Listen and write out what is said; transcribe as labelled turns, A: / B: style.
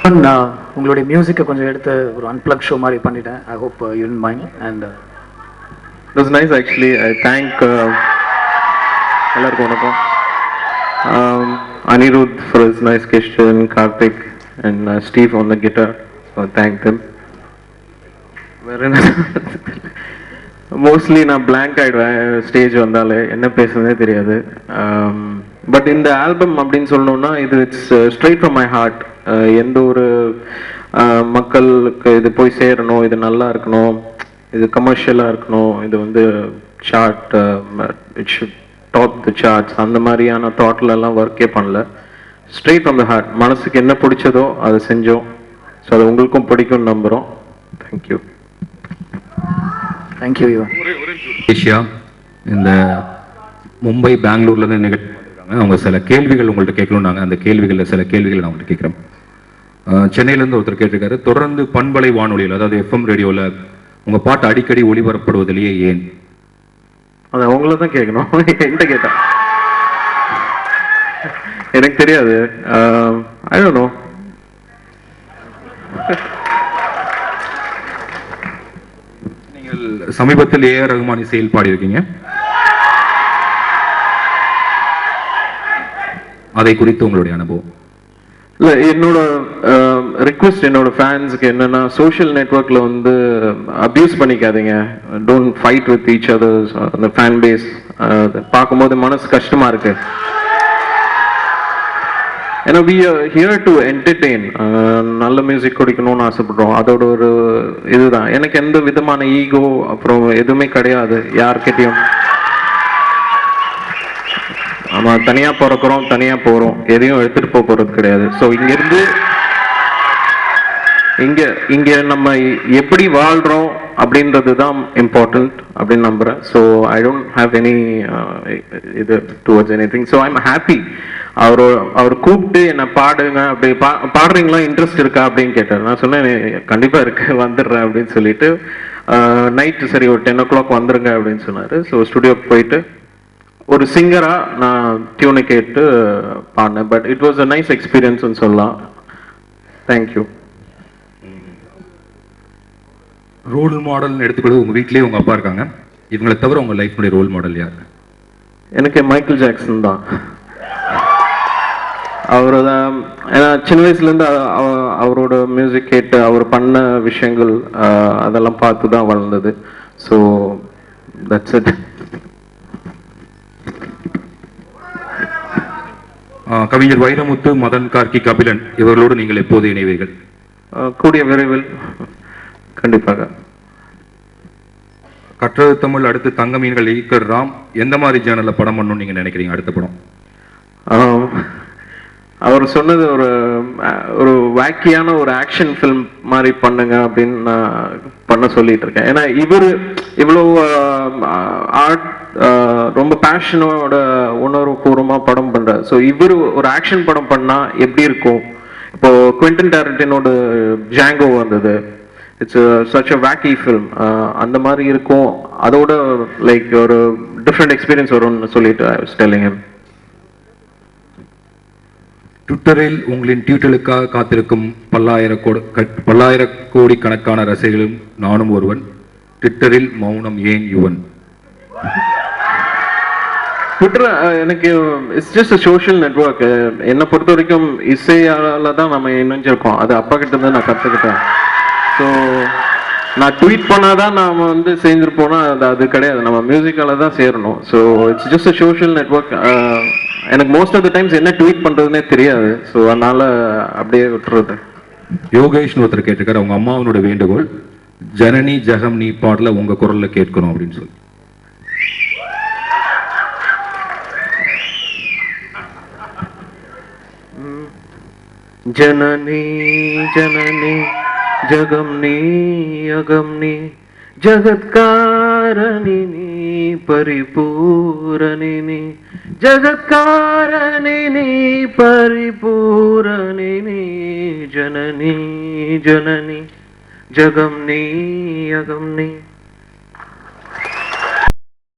A: நான் உங்களுடைய மியூசிக்கை கொஞ்சம் எடுத்து ஒரு அன்பிளக் ஷோ மாதிரி பண்ணிட்டேன். I hope you don't mind. And
B: it was nice actually. I thank எல்லாருக்கும் வணக்கம். Anirudh for his nice question, Karthik and Steve on the guitar. So I thank them. Mostly நான் பிளாங்க் ஆகிடுவேன் ஸ்டேஜ் வந்தாலே, என்ன பேசுறதே தெரியாது. But இந்த album அப்படின்னு சொல்லணும்னா இது it's straight from my heart. எந்த ஒரு மக்களுக்கு இது போய் சேரணும், இது நல்லா இருக்கணும், இது கமர்ஷியலாக இருக்கணும், இது வந்து chart it should top the charts, அந்த மாதிரியான தாட்லெல்லாம் ஒர்க்கே பண்ணல. Straight from the heart. மனசுக்கு என்ன பிடிச்சதோ அதை செஞ்சோம். ஸோ அது உங்களுக்கும் பிடிக்கும்னு நம்புகிறோம். தேங்க்யூ.
A: தேங்க்யூ.
C: ஏஷியா இந்த மும்பை பெங்களூர்லேருந்து நிகழ்ச்சி பண்ணியிருக்காங்க. அவங்க சில கேள்விகள் உங்கள்கிட்ட கேட்கணுன்னாங்க. அந்த கேள்விகளில் சில கேள்விகள் நான் உங்கள்கிட்ட கேட்குறேன். சென்னையிலேருந்து ஒருத்தர் கேட்டிருக்காரு, தொடர்ந்து பண்பலை வானொலியில் அதாவது எஃப்எம் ரேடியோவில் உங்கள் பாட்டு அடிக்கடி ஒளிபரப்படுவதிலேயே ஏன்?
B: அதை அவங்கள தான் கேட்கணும், என்கிட்ட கேட்டா எனக்கு தெரியாது. I don't know.
C: நீங்கள் சமீபத்தில் ஏஆர் ரஹ்மான் இசையில் பாடியிருக்கீங்க. அதை குறித்து உங்களுடைய அனுபவம்?
B: இல்லை, என்னோட ரிக்வெஸ்ட் என்னோட ஃபேன்ஸுக்கு என்னன்னா, சோஷியல் நெட்ஒர்க்ல வந்து அப்யூஸ் பண்ணிக்காதீங்க. Don't fight with each others. அந்த ஃபேன் பேஸ் பார்க்கும்போது மனசு கஷ்டமா இருக்கு. ஏன்னா we are here to entertain. நல்ல மியூசிக் குடிக்கணும்னு ஆசைப்படுறோம். அதோட ஒரு இதுதான். எனக்கு எந்த விதமான ஈகோ அப்புறம் எதுவுமே கிடையாது யார்கிட்டையும். ஆமா, தனியா பிறக்கிறோம், தனியா போறோம், எதையும் எடுத்துட்டு போறது கிடையாது. ஸோ இங்கிருந்து இங்க நம்ம எப்படி வாழ்றோம் அப்படின்றது தான் இம்பார்ட்டன்ட் அப்படின்னு நம்புறேன். So I don't have any இது towards anything. So I am happy. அவர் கூப்பிட்டு என்னை பாடுங்க, அப்படி பாடுறீங்களா, இன்ட்ரெஸ்ட் இருக்கா அப்படின்னு கேட்டார். நான் சொன்னேன் கண்டிப்பா இருக்கு, வந்துடுறேன் அப்படின்னு சொல்லிட்டு நைட்டு சரி ஒரு 10 o'clock வந்துருங்க அப்படின்னு சொன்னாரு. ஸோ ஸ்டுடியோக்கு போயிட்டு ஒரு சிங்கரா நான் டியூனை கேட்டு பாடினேன். But it was a nice எக்ஸ்பீரியன்ஸ்னு சொல்லலாம். தேங்க்யூ.
C: ரோல் மாடல்னு எடுத்துக்கிறது உங்க வீட்லயே உங்க அப்பா இருக்காங்க. இவங்களை தவிர உங்க லைஃப்னுடைய ரோல் மாடல் யார்?
B: எனக்கு மைக்கேல் ஜாக்சன் தான். அவரு தான். ஏன்னா சின்ன வயசுலேருந்து அவரோட மியூசிக் கேட்டு அவர் பண்ண விஷயங்கள் அதெல்லாம் பார்த்து தான் வளர்ந்தது. So that's it.
C: கவிஞர் வைரமுத்து, மதன், கார்கி, கபிலன் இவர்களோடு நீங்கள் எப்போது இணைவீர்கள்?
B: கூடிய விரைவில் கண்டிப்பாக.
C: கற்றது தமிழ் அடுத்து தங்க மீன்கள் ஈக்கர் ராம் எந்த மாதிரி ஜேர்னல்ல படம் பண்ணணும்னு நீங்க நினைக்கிறீங்க அடுத்த படம்?
B: அவர் சொன்னது ஒரு வாக்கியான ஒரு ஆக்ஷன் ஃபிலிம் மாதிரி பண்ணுங்க அப்படின்னு நான் பண்ண சொல்லிட்டு இருக்கேன். ஏன்னா இவர் இவ்வளோ ஆர்ட் ரொம்ப பேஷனோட உணர்வுபூர்வமா படம் பண்றாரு. ஸோ இவர் ஒரு ஆக்ஷன் படம் பண்ணா எப்படி இருக்கும்? இப்போ குவிண்டன் டாரண்டினோட ஜாங்கோ வந்தது. It's such a walkie film. அந்த மாதிரி இருக்கும். அதோட லைக் ஒரு டிஃப்ரெண்ட் எக்ஸ்பீரியன்ஸ் வரும்னு சொல்லிட்டு ஐ வாஸ் டெல்லிங் ஹிம்.
C: ட்விட்டரில் உங்களின் ட்வீட்டுகளுக்காக காத்திருக்கும் பல்லாயிர கோடி கணக்கான ரசிகர்களும் நானும் ஒருவன். ட்விட்டரில் மௌனம் ஏன் யுவன்?
B: ட்விட்டர் எனக்கு இட்ஸ் ஜஸ்ட் சோஷியல் நெட்ஒர்க். என்னை பொறுத்த வரைக்கும் இசையால தான் நம்ம இணைஞ்சிருக்கோம். அது அப்பா கிட்ட இருந்து நான் கற்றுக்கிட்டேன். ஸோ நான் ட்வீட் பண்ணாதான் நாம வந்து சேர்ந்துருப்போம்னா அது கிடையாது. நம்ம மியூசிக்கால தான் சேரணும். So it's just a social network. எனக்கு மோஸ்ட் ஆஃப் த டைம்ஸ் என்ன ட்வீட் பண்றதுன்னே தெரியாது. ஸோ அதனால அப்படியே விட்டுறது.
C: யோகேஷ் ஒருத்தர் கேட்டிருக்காரு, அவங்க அம்மாவனோட வேண்டுகோள் ஜனனி ஜெகம் நீ பாடல உங்க குரல்ல கேட்கணும் அப்படின்னு சொல்லி.
B: ஜனனி ஜனனி ஜகம்னி அகம்னி ஜகத்காரணி நீ பரிபூரணி நீ ஜகத்காரணி நீ பரிபூரணி நீ ஜனனி ஜனனி ஜகம்னி அகம்னி